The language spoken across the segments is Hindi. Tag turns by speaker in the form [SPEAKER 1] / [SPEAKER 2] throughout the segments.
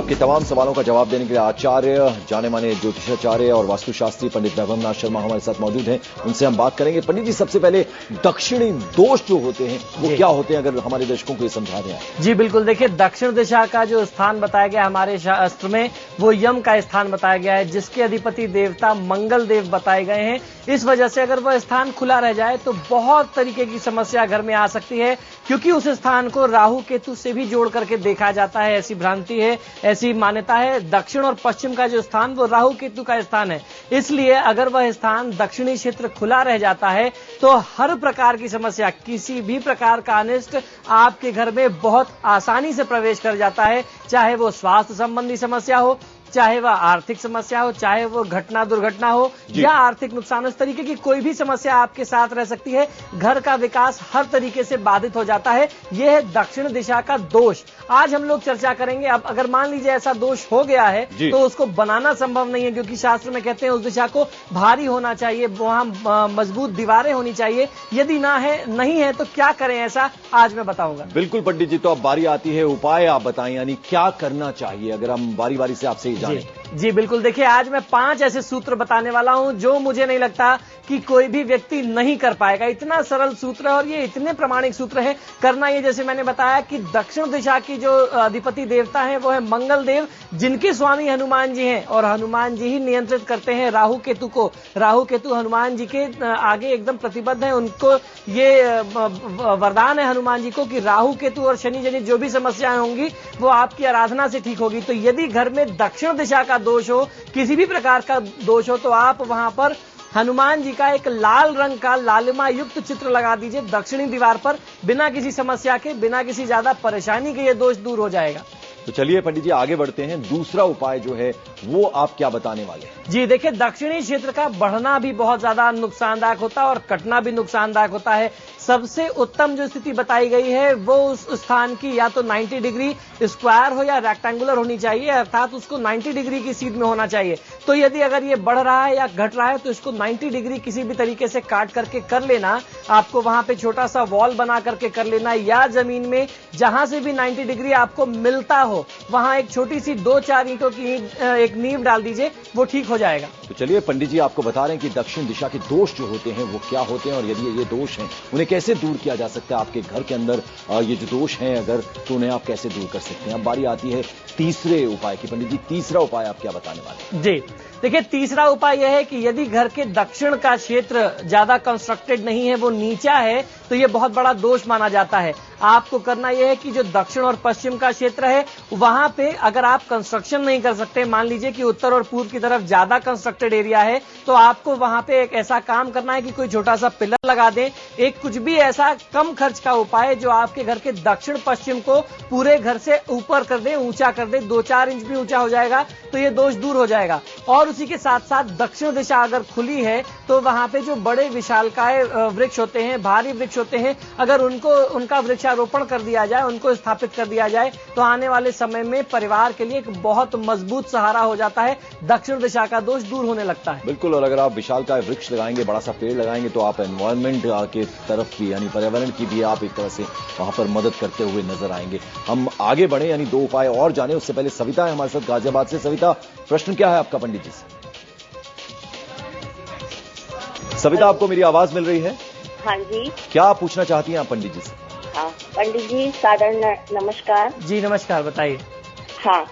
[SPEAKER 1] आपके तमाम सवालों का जवाब देने के लिए आचार्य, जाने माने ज्योतिषाचार्य और वास्तुशास्त्री पंडित वैभव नाथ शर्मा हमारे साथ मौजूद हैं। उनसे हम बात करेंगे। पंडित जी, सबसे पहले दक्षिणी दोष जो होते हैं वो क्या होते हैं, अगर हमारे दर्शकों को ये समझा दें आप।
[SPEAKER 2] जी बिल्कुल, देखिए दक्षिण दिशा का जो स्थान बताया गया हमारे शास्त्र में वो यम का स्थान बताया गया है, जिसके अधिपति देवता मंगल देव बताए गए हैं। इस वजह से अगर वह स्थान खुला रह जाए तो बहुत तरीके की समस्या घर में आ सकती है, क्योंकि उस स्थान को राहु केतु से भी जोड़ करके देखा जाता है। ऐसी भ्रांति है, ऐसी मान्यता है। दक्षिण और पश्चिम का जो स्थान वो राहु केतु का स्थान है, इसलिए अगर वह स्थान दक्षिणी क्षेत्र खुला रह जाता है तो हर प्रकार की समस्या, किसी भी प्रकार का अनिष्ट आपके घर में बहुत आसानी से प्रवेश कर जाता है। चाहे वो स्वास्थ्य संबंधी समस्या हो, चाहे वह आर्थिक समस्या हो, चाहे वो घटना दुर्घटना हो या आर्थिक नुकसान, इस तरीके की कोई भी समस्या आपके साथ रह सकती है। घर का विकास हर तरीके से बाधित हो जाता है। यह है दक्षिण दिशा का दोष। आज हम लोग चर्चा करेंगे। अब अगर मान लीजिए ऐसा दोष हो गया है तो उसको बनाना संभव नहीं है, क्योंकि शास्त्र में कहते हैं उस दिशा को भारी होना चाहिए, वहां मजबूत दीवारें होनी चाहिए। यदि नहीं है तो क्या करें, ऐसा आज मैं बताऊंगा।
[SPEAKER 1] बिल्कुल पंडित जी, तो अब बारी आती है उपाय आप बताएं, यानी क्या करना चाहिए अगर हम बारी बारी से आपसे
[SPEAKER 2] जी बिल्कुल, देखिए आज मैं 5 ऐसे सूत्र बताने वाला हूं जो मुझे नहीं लगता कि कोई भी व्यक्ति नहीं कर पाएगा। इतना सरल सूत्र है और ये इतने प्रामाणिक सूत्र है। करना ये, जैसे मैंने बताया कि दक्षिण दिशा की जो अधिपति देवता है वो है मंगल देव, जिनके स्वामी हनुमान जी हैं, और हनुमान जी ही नियंत्रित करते हैं राहु केतु को। राहु केतु हनुमान जी के आगे एकदम प्रतिबद्ध है। उनको ये वरदान है हनुमान जी को कि राहु केतु और शनि जनित जो भी समस्याएं होंगी वो आपकी आराधना से ठीक होगी। तो यदि घर में दक्षिण दिशा का दोष हो, किसी भी प्रकार का दोष हो, तो आप वहां पर हनुमान जी का एक लाल रंग का लालिमा युक्त चित्र लगा दीजिए दक्षिणी दीवार पर। बिना किसी समस्या के, बिना किसी ज्यादा परेशानी के ये दोष दूर हो जाएगा।
[SPEAKER 1] तो चलिए पंडित जी आगे बढ़ते हैं। दूसरा उपाय जो है वो आप क्या बताने वाले हैं?
[SPEAKER 2] जी देखिए, दक्षिणी क्षेत्र का बढ़ना भी बहुत ज्यादा नुकसानदायक होता है और कटना भी नुकसानदायक होता है। सबसे उत्तम जो स्थिति बताई गई है वो उस स्थान की या तो 90 डिग्री स्क्वायर हो या रेक्टेंगुलर होनी चाहिए, अर्थात उसको 90 डिग्री की सीध में होना चाहिए। तो यदि अगर ये बढ़ रहा है या घट रहा है तो इसको 90 डिग्री किसी भी तरीके से काट करके कर लेना। आपको वहां पे छोटा सा वॉल बना करके कर लेना, या जमीन में जहां से भी 90 डिग्री आपको मिलता हो वहां एक छोटी सी 2-4 ईंटों की एक नींव डाल दीजिए, वो ठीक हो जाएगा।
[SPEAKER 1] तो चलिए पंडित जी आपको बता रहे हैं कि दक्षिण दिशा के दोष जो होते हैं वो क्या होते हैं, और यदि ये दोष हैं उन्हें कैसे दूर किया जा सकता है। आपके घर के अंदर ये जो दोष हैं अगर, तो उन्हें आप कैसे दूर कर सकते हैं। अब बारी आती है तीसरे उपाय की। पंडित जी तीसरा उपाय आप क्या बताने वाले हैं?
[SPEAKER 2] जी देखिए, तीसरा उपाय यह है कि यदि घर के दक्षिण का क्षेत्र ज्यादा कंस्ट्रक्टेड नहीं है, वो नीचा है, तो यह बहुत बड़ा दोष माना जाता है। आपको करना यह है कि जो दक्षिण और पश्चिम का क्षेत्र है वहां पे अगर आप कंस्ट्रक्शन नहीं कर सकते, मान लीजिए कि उत्तर और पूर्व की तरफ ज्यादा कंस्ट्रक्टेड एरिया है, तो आपको वहां पे एक ऐसा काम करना है कि कोई छोटा सा पिलर लगा दें। एक कुछ भी ऐसा कम खर्च का उपाय जो आपके घर के दक्षिण पश्चिम को पूरे घर से ऊपर कर दे, ऊंचा कर दे, 2-4 इंच भी ऊंचा हो जाएगा तो ये दोष दूर हो जाएगा। और उसी के साथ साथ दक्षिण दिशा अगर खुली है तो वहां पे जो बड़े विशालकाय वृक्ष होते हैं, भारी वृक्ष होते हैं, अगर उनका वृक्षारोपण कर दिया जाए, उनको स्थापित कर दिया जाए, तो आने वाले समय में परिवार के लिए एक बहुत मजबूत सहारा हो जाता है। दक्षिण दिशा का दोष दूर होने लगता है।
[SPEAKER 1] बिल्कुल, और अगर आप विशालकाय वृक्ष लगाएंगे, बड़ा सा पेड़ लगाएंगे, तो आप एनवायरमेंट के तरफ भी, यानी पर्यावरण की भी आप एक तरह से वहां पर मदद करते हुए नजर आएंगे। हम आगे बढ़े, यानी 2 उपाय और जाने, उससे पहले सविता है हमारे साथ गाजियाबाद से। सविता, प्रश्न क्या है आपका पंडित जी से? सविता, आपको मेरी आवाज मिल रही है?
[SPEAKER 3] हाँ जी।
[SPEAKER 1] क्या पूछना चाहती हैं आप पंडित जी से?
[SPEAKER 3] हाँ पंडित जी, सादर नमस्कार।
[SPEAKER 2] जी नमस्कार, बताइए।
[SPEAKER 3] हाँ,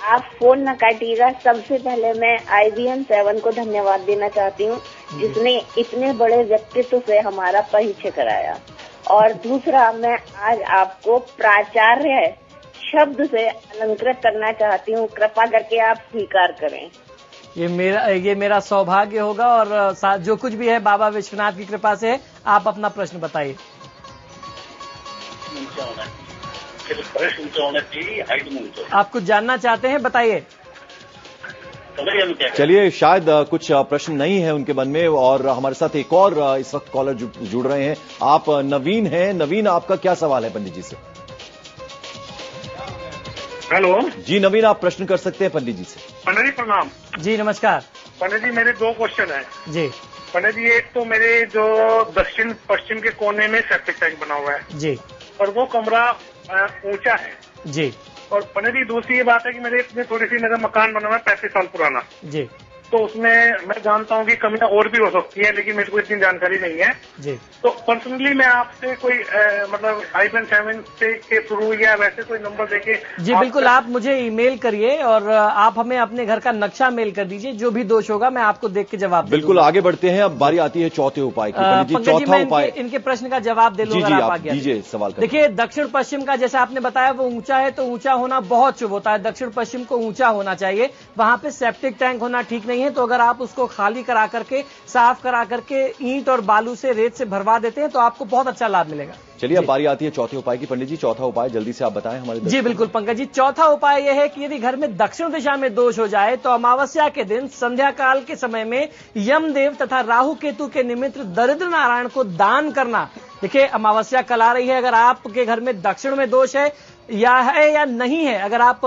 [SPEAKER 3] आप फोन न काटिएगा। सबसे पहले मैं IBM 7 को धन्यवाद देना चाहती हूँ, जिसने इतने बड़े व्यक्तित्व से हमारा परिचय कराया। और दूसरा, मैं आज आपको प्राचार्य शब्द से अलंकृत करना चाहती हूँ, कृपा करके आप स्वीकार करें।
[SPEAKER 2] ये मेरा सौभाग्य होगा, और जो कुछ भी है बाबा विश्वनाथ की कृपा से। आप अपना प्रश्न बताइए। आप कुछ जानना चाहते हैं, बताइए।
[SPEAKER 1] चलिए, शायद कुछ प्रश्न नहीं है उनके मन में, और हमारे साथ एक और इस वक्त कॉलर जुड़ रहे हैं। आप नवीन हैं। नवीन, आपका क्या सवाल है पंडित जी से?
[SPEAKER 4] हेलो
[SPEAKER 1] जी नवीन, आप प्रश्न कर सकते हैं पंडित जी से।
[SPEAKER 4] पंडित जी प्रणाम।
[SPEAKER 2] जी नमस्कार।
[SPEAKER 4] पंडित जी, मेरे 2 क्वेश्चन है।
[SPEAKER 2] जी
[SPEAKER 4] पंडित जी, एक तो मेरे जो दक्षिण पश्चिम के कोने में सेप्टिक टैंक बना हुआ है
[SPEAKER 2] जी,
[SPEAKER 4] और वो कमरा ऊंचा है
[SPEAKER 2] जी,
[SPEAKER 4] और पंडित जी दूसरी ये बात है कि मेरे इतने थोड़ी सी मेरा मकान बना हुआ है 35 साल पुराना
[SPEAKER 2] जी
[SPEAKER 4] तो उसमें मैं जानता हूँ कि कमियां और भी हो सकती है लेकिन मेरे को इतनी जानकारी नहीं है
[SPEAKER 2] जी।
[SPEAKER 4] तो पर्सनली मैं आपसे कोई मतलब iPhone 7 से के थ्रू या वैसे कोई नंबर देके
[SPEAKER 2] जी बिल्कुल आप मुझे ईमेल करिए और आप हमें अपने घर का नक्शा मेल कर दीजिए जो भी दोष होगा मैं आपको देख के जवाब दे
[SPEAKER 1] बिल्कुल आगे बढ़ते हैं। अब बारी आती है चौथे उपाय की। पंडित जी
[SPEAKER 2] पंकज जी
[SPEAKER 1] चौथा
[SPEAKER 2] मैं
[SPEAKER 1] उपाय
[SPEAKER 2] इनके प्रश्न का जवाब दे लूंगा आप आगे
[SPEAKER 1] दीजिए सवाल का।
[SPEAKER 2] देखिए दक्षिण पश्चिम का जैसे आपने बताया वो ऊंचा है तो ऊंचा होना बहुत शुभ होता है। दक्षिण पश्चिम को ऊंचा होना चाहिए। वहां पे सेप्टिक टैंक होना ठीक नहीं है तो अगर आप उसको खाली करा करके साफ करा करके ईंट और बालू से रेत से भरवा देते हैं तो आपको बहुत अच्छा लाभ मिलेगा।
[SPEAKER 1] चलिए अब बारी आती है चौथे उपाय की। पंडित जी चौथा उपाय जल्दी से आप बताएं हमारे
[SPEAKER 2] जी बिल्कुल पंकज जी चौथा उपाय यह है कि यदि घर में दक्षिण दिशा में दोष हो जाए तो अमावस्या के दिन संध्या काल के समय में यमदेव तथा राहु केतु के निमित्त दरिद्र नारायण को दान करना। देखिए अमावस्या कल आ रही है, अगर आपके घर में दक्षिण में दोष है या नहीं है, अगर आप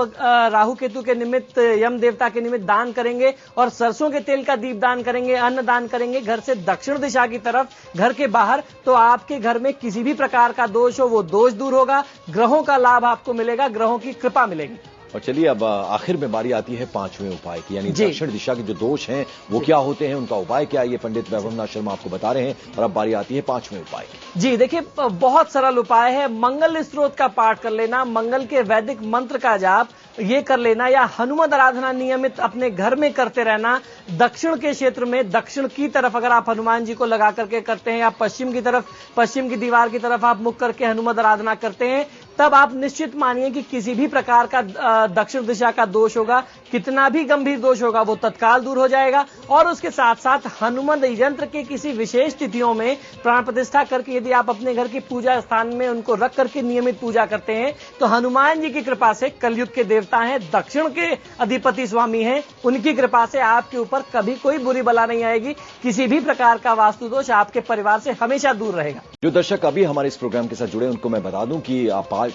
[SPEAKER 2] राहु केतु के निमित्त यम देवता के निमित्त दान करेंगे और सरसों के तेल का दीप दान करेंगे, अन्न दान करेंगे घर से दक्षिण दिशा की तरफ घर के बाहर, तो आपके घर में किसी भी प्रकार का दोष हो वो दोष दूर होगा, ग्रहों का लाभ आपको मिलेगा, ग्रहों की कृपा मिलेगी।
[SPEAKER 1] और चलिए अब आखिर में बारी आती है पांचवें उपाय की, यानी दक्षिण दिशा के जो दोष हैं वो क्या होते हैं, उनका उपाय क्या है, ये पंडित वैभवनाथ शर्मा आपको बता रहे हैं। और अब बारी आती है पांचवें उपाय की।
[SPEAKER 2] जी देखिए बहुत सरल उपाय है, मंगल स्त्रोत का पाठ कर लेना, मंगल के वैदिक मंत्र का जाप ये कर लेना या हनुमत आराधना नियमित अपने घर में करते रहना। दक्षिण के क्षेत्र में दक्षिण की तरफ अगर आप हनुमान जी को लगा करके करते हैं या पश्चिम की तरफ पश्चिम की दीवार की तरफ आप मुख करके हनुमत आराधना करते हैं तब आप निश्चित मानिए कि किसी भी प्रकार का दक्षिण दिशा का दोष होगा, कितना भी गंभीर दोष होगा वो तत्काल दूर हो जाएगा। और उसके साथ साथ हनुमत यंत्र के किसी विशेष तिथियों में प्राण प्रतिष्ठा करके यदि आप अपने घर की पूजा स्थान में उनको रख करके नियमित पूजा करते हैं तो हनुमान जी की कृपा से, कलयुग के देवता हैं, दक्षिण के अधिपति स्वामी हैं, उनकी कृपा से आपके ऊपर कभी कोई बुरी बला नहीं आएगी, किसी भी प्रकार का वास्तु दोष आपके परिवार से हमेशा दूर रहेगा।
[SPEAKER 1] जो दर्शक अभी हमारे इस प्रोग्राम के साथ जुड़े उनको मैं बता दूं कि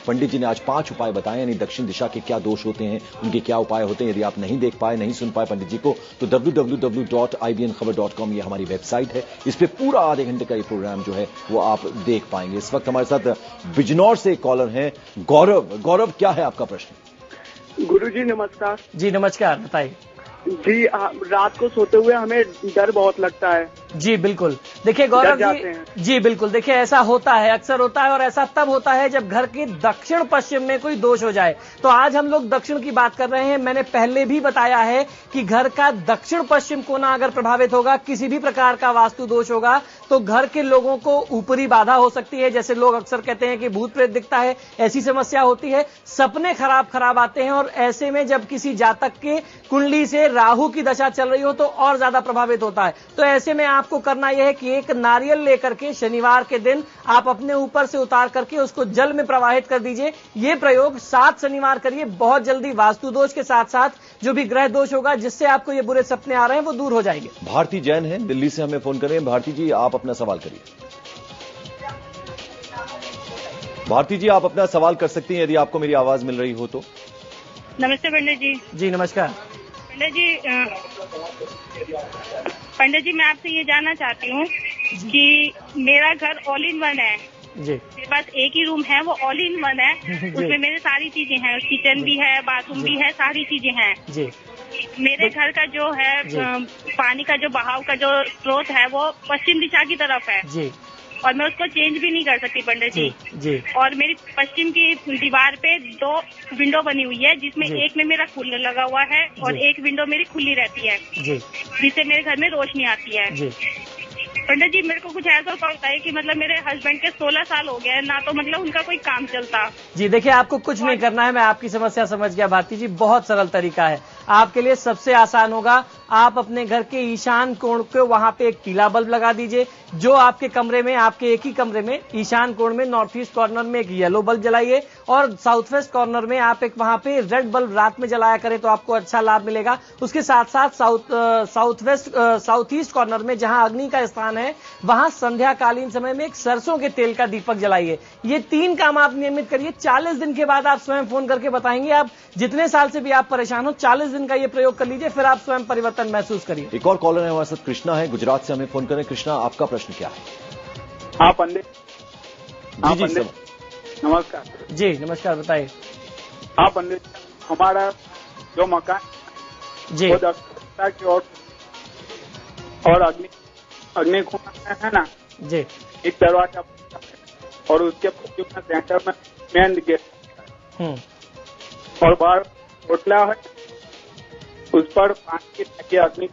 [SPEAKER 1] पंडित जी ने आज 5 उपाय बताए, यानी दक्षिण दिशा के क्या दोष होते हैं, उनके क्या उपाय होते हैं। यदि आप नहीं देख पाए, नहीं सुन पाए पंडित जी को तो www.ibnkhabar.com ये हमारी वेबसाइट है, इस पे पूरा आधे घंटे का ये प्रोग्राम जो है वो आप देख पाएंगे। इस वक्त हमारे साथ बिजनौर से एक कॉलर हैं गौरव। गौरव क्या है आपका प्रश्न?
[SPEAKER 5] गुरुजी नमस्कार।
[SPEAKER 2] जी नमस्कार, बताइए।
[SPEAKER 5] जी रात को सोते हुए हमें डर बहुत लगता है।
[SPEAKER 2] जी बिल्कुल, देखिए गौरव जी बिल्कुल, देखिए ऐसा होता है, अक्सर होता है और ऐसा तब होता है जब घर के दक्षिण पश्चिम में कोई दोष हो जाए। तो आज हम लोग दक्षिण की बात कर रहे हैं। मैंने पहले भी बताया है कि घर का दक्षिण पश्चिम कोना अगर प्रभावित होगा, किसी भी प्रकार का वास्तु दोष होगा तो घर के लोगों को ऊपरी बाधा हो सकती है, जैसे लोग अक्सर कहते हैं कि भूत प्रेत दिखता है, ऐसी समस्या होती है, सपने खराब आते हैं। और ऐसे में जब किसी जातक के कुंडली से राहु की दशा चल रही हो तो और ज्यादा प्रभावित होता है। तो ऐसे में आपको करना यह है कि एक नारियल लेकर के शनिवार के दिन आप अपने ऊपर से उतार करके उसको जल में प्रवाहित कर दीजिए। ये प्रयोग 7 शनिवार करिए, बहुत जल्दी वास्तु दोष के साथ साथ जो भी ग्रह दोष होगा जिससे आपको ये बुरे सपने आ रहे हैं वो दूर हो जाएंगे।
[SPEAKER 1] भारती जैन है, दिल्ली से हमें फोन कर रहे हैं। भारती जी आप अपना सवाल करिए। भारती जी आप अपना सवाल कर सकती हैं यदि आपको मेरी आवाज मिल रही हो तो।
[SPEAKER 6] नमस्ते पंडित जी।
[SPEAKER 2] जी नमस्कार
[SPEAKER 6] पंडित जी मैं आपसे ये जानना चाहती हूँ कि मेरा घर ऑल इन वन है
[SPEAKER 2] जी,
[SPEAKER 6] मेरे पास एक ही रूम है, वो ऑल इन वन है, उसमें मेरे सारी चीजें हैं, किचन भी है, बाथरूम भी है, सारी चीजें हैं
[SPEAKER 2] जी।
[SPEAKER 6] मेरे घर का जो है पानी का जो बहाव का जो स्रोत है वो पश्चिम दिशा की तरफ है
[SPEAKER 2] जी,
[SPEAKER 6] और मैं उसको चेंज भी नहीं कर सकती पंडित
[SPEAKER 2] जी।
[SPEAKER 6] और मेरी पश्चिम की दीवार पे 2 विंडो बनी हुई है जिसमें एक में मेरा कूलर लगा हुआ है और एक विंडो मेरी खुली रहती है जिससे मेरे घर में रोशनी आती है जी। पंडित जी मेरे को कुछ ऐसा होता है कि मतलब मेरे हस्बैंड के 16 साल हो गए ना, तो मतलब उनका कोई काम चलता।
[SPEAKER 2] जी देखिए आपको कुछ नहीं करना है, मैं आपकी समस्या समझ गया भारती जी, बहुत सरल तरीका है। आपके लिए सबसे आसान होगा, आप अपने घर के ईशान कोण को वहां पे एक पीला बल्ब लगा दीजिए। जो आपके कमरे में, आपके एक ही कमरे में ईशान कोण में नॉर्थ ईस्ट कॉर्नर में एक येलो बल्ब जलाइए और साउथ वेस्ट कॉर्नर में आप एक वहां पे रेड बल्ब रात में जलाया करें तो आपको अच्छा लाभ मिलेगा। उसके साथ साथ साउथ ईस्ट कॉर्नर में जहां अग्नि का स्थान है वहां संध्याकालीन समय में एक सरसों के तेल का दीपक जलाइए। ये 3 काम आप नियमित करिए। 40 दिन के बाद आप स्वयं फोन करके बताएंगे, आप जितने साल से भी आप परेशान हो 40 दिन का ये प्रयोग कर लीजिए, फिर आप स्वयं परिवर्तन महसूस करिए।
[SPEAKER 1] एक और कॉलर है हमारे साथ, कृष्णा है, गुजरात से हमें फोन करें। कृष्णा आपका प्रश्न क्या है?
[SPEAKER 5] हाँ पंडित।
[SPEAKER 1] जी सर
[SPEAKER 5] नमस्कार।
[SPEAKER 2] जी नमस्कार, बताइए।
[SPEAKER 5] हाँ पंडित, हमारा जो मकान
[SPEAKER 2] जी
[SPEAKER 5] वो दक्षिणता की और अग्नि कुंड है ना
[SPEAKER 2] जी
[SPEAKER 5] एक दरवाजा और उसके पश्चिम में सेंटर में मेन गेट और बाहर होटला है, उस पर पानी की टंकी अग्नि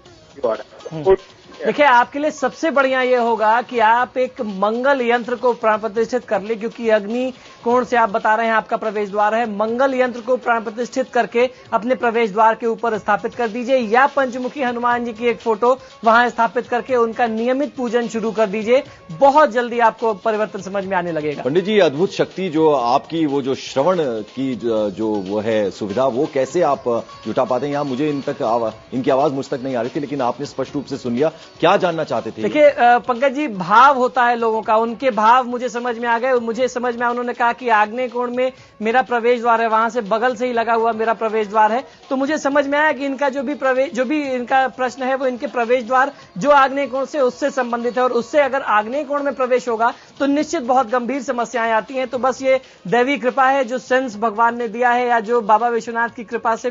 [SPEAKER 2] देखिए, आपके लिए सबसे बढ़िया ये होगा कि आप एक मंगल यंत्र को प्राण प्रतिष्ठित कर ले, क्योंकि अग्नि कोण से आप बता रहे हैं आपका प्रवेश द्वार है। मंगल यंत्र को प्राण प्रतिष्ठित करके अपने प्रवेश द्वार के ऊपर स्थापित कर दीजिए, या पंचमुखी हनुमान जी की एक फोटो वहां स्थापित करके उनका नियमित पूजन शुरू कर दीजिए। बहुत जल्दी आपको परिवर्तन समझ में आने लगेगा।
[SPEAKER 1] पंडित जी, अद्भुत शक्ति जो आपकी, वो जो श्रवण की जो वो है सुविधा, वो कैसे आप जुटा पाते हैं? यहाँ मुझे इनकी आवाज मुझ तक नहीं आ रही थी, लेकिन आपने स्पष्ट रूप से सुन लिया। क्या जानना चाहते थे?
[SPEAKER 2] देखिए पंकज जी, भाव होता है लोगों का, उनके भाव मुझे समझ में आ गए। मुझे समझ में आया, उन्होंने कहा कि आग्नेय कोण में मेरा प्रवेश द्वार है, वहां से बगल से ही लगा हुआ मेरा प्रवेश द्वार है। तो मुझे समझ में आया कि इनका जो भी इनका प्रश्न है वो इनके प्रवेश द्वार जो आग्नेय कोण से उससे संबंधित है, और उससे अगर आग्नेय कोण में प्रवेश होगा तो निश्चित बहुत गंभीर समस्याएं आती हैं। तो बस ये दैवी कृपा है, जो सेंस भगवान ने दिया है, या जो बाबा विश्वनाथ की कृपा से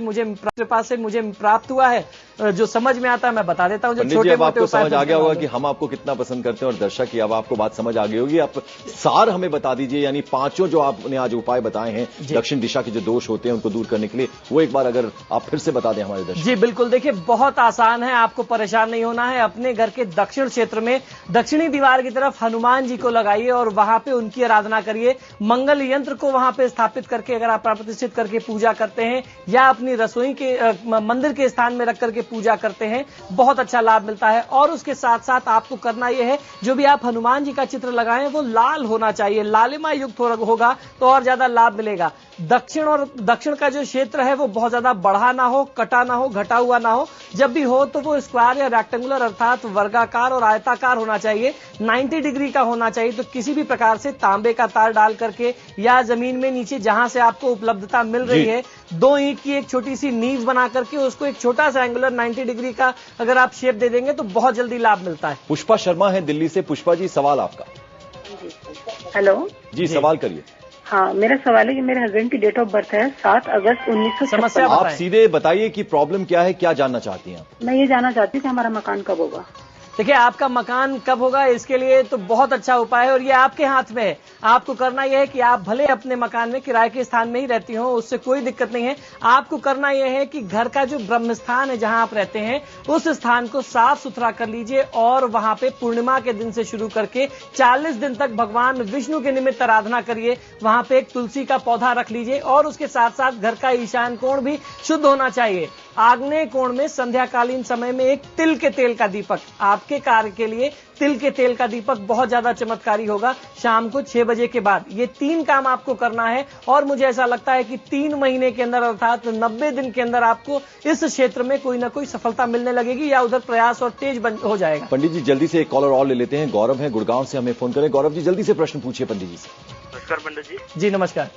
[SPEAKER 2] मुझे प्राप्त हुआ है, जो समझ में आता है मैं बता देता हूँ। जो छोटे मोटे
[SPEAKER 1] समझ आ गया होगा कि हम आपको कितना पसंद करते हैं, और दर्शक की अब आपको बात समझ आ गई होगी। आप सार हमें बता दीजिए, यानी पांचों जो आपने आज उपाय बताए हैं दक्षिण दिशा के जो दोष होते हैं उनको दूर करने के लिए, वो एक बार अगर आप फिर से बता दें हमारे दर्शक।
[SPEAKER 2] जी बिल्कुल, देखिए बहुत आसान है, आपको परेशान नहीं होना है। अपने घर के दक्षिण क्षेत्र में दक्षिणी दीवार की तरफ हनुमान जी को लगाइए और वहां पे उनकी आराधना करिए। मंगल यंत्र को वहां पे स्थापित करके अगर आप प्रतिष्ठित करके पूजा करते हैं, या अपनी रसोई के मंदिर के स्थान में रख करके पूजा करते हैं, बहुत अच्छा लाभ मिलता है। और उसके साथ साथ आपको करना यह है, जो भी आप हनुमान जी का चित्र लगाएं वो लाल होना चाहिए, लालिमा युक्त होगा तो और ज्यादा लाभ मिलेगा। दक्षिण का जो क्षेत्र है वो बहुत ज्यादा बढ़ा ना हो, कटा ना हो, घटा हुआ ना हो। जब भी हो तो वो स्क्वायर या रेक्टेंगुलर अर्थात वर्गाकार और आयताकार होना चाहिए, 90 डिग्री का होना चाहिए। तो किसी भी प्रकार से तांबे का तार डाल करके, या जमीन में नीचे जहां से आपको उपलब्धता मिल रही है, 2 ईंट की एक छोटी सी नींव बना करके उसको एक छोटा सा एंगुलर 90 डिग्री का अगर आप शेप दे देंगे तो बहुत जल्दी लाभ मिलता है।
[SPEAKER 1] पुष्पा शर्मा है दिल्ली से। पुष्पा जी, सवाल आपका।
[SPEAKER 3] हेलो
[SPEAKER 1] जी, सवाल करिए।
[SPEAKER 3] हाँ, मेरा सवाल है कि मेरे हस्बैंड की डेट ऑफ बर्थ है 7 अगस्त 1956।
[SPEAKER 2] समस्या
[SPEAKER 1] आप सीधे बताइए कि प्रॉब्लम क्या है, क्या जानना चाहती हैं?
[SPEAKER 3] मैं ये जानना चाहती हूँ कि हमारा मकान कब होगा।
[SPEAKER 2] देखिए, आपका मकान कब होगा इसके लिए तो बहुत अच्छा उपाय है, और ये आपके हाथ में है। आपको करना यह है कि आप भले अपने मकान में किराए के स्थान में ही रहती हो, उससे कोई दिक्कत नहीं है। आपको करना यह है कि घर का जो ब्रह्म स्थान है जहां आप रहते हैं, उस स्थान को साफ सुथरा कर लीजिए, और वहां पे पूर्णिमा के दिन से शुरू करके 40 दिन तक भगवान विष्णु के निमित्त आराधना करिए। वहां पे एक तुलसी का पौधा रख लीजिए, और उसके साथ साथ घर का ईशान कोण भी शुद्ध होना चाहिए। आग्नेय कोण में संध्याकालीन समय में एक तिल के तेल का दीपक, आपके कार्य के लिए तिल के तेल का दीपक बहुत ज्यादा चमत्कारी होगा। शाम को 6 बजे के बाद ये 3 काम आपको करना है, और मुझे ऐसा लगता है कि 3 महीने के अंदर अर्थात 90 दिन के अंदर आपको इस क्षेत्र में कोई ना कोई सफलता मिलने लगेगी, या उधर प्रयास और तेज हो जाएगा।
[SPEAKER 1] पंडित जी, जल्दी से एक कॉलर और ले लेते हैं। गौरव है गुड़गांव से, हमें फोन करें। गौरव जी, जल्दी से प्रश्न पूछिए पंडित जी से।
[SPEAKER 7] नमस्कार पंडित जी।
[SPEAKER 2] जी नमस्कार।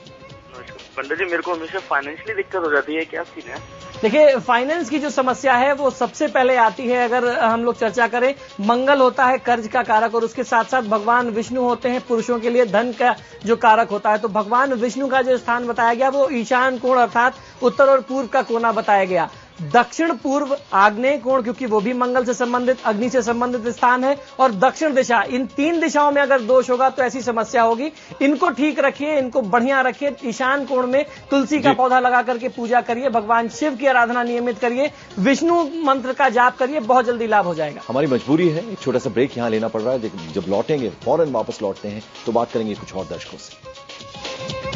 [SPEAKER 7] पंडित जी, मेरे को हमेशा फाइनेंशियली दिक्कत हो जाती है, क्या सीन है?
[SPEAKER 2] देखिए, फाइनेंस की जो समस्या है वो सबसे पहले आती है, अगर हम लोग चर्चा करें, मंगल होता है कर्ज का कारक, और उसके साथ साथ भगवान विष्णु होते हैं पुरुषों के लिए धन का जो कारक होता है। तो भगवान विष्णु का जो स्थान बताया गया वो ईशान कोण अर्थात उत्तर और पूर्व का कोना बताया गया। दक्षिण पूर्व आग्नेय कोण, क्योंकि वो भी मंगल से संबंधित, अग्नि से संबंधित स्थान है, और दक्षिण दिशा, इन 3 दिशाओं में अगर दोष होगा तो ऐसी समस्या होगी। इनको ठीक रखिए, इनको बढ़िया रखिए। ईशान कोण में तुलसी का पौधा लगा करके पूजा करिए, भगवान शिव की आराधना नियमित करिए, विष्णु मंत्र का जाप करिए, बहुत जल्दी लाभ हो जाएगा।
[SPEAKER 1] हमारी मजबूरी है, एक छोटा सा ब्रेक यहाँ लेना पड़ रहा है। जब लौटेंगे, फौरन वापस लौटते हैं तो बात करेंगे कुछ और दर्शकों से।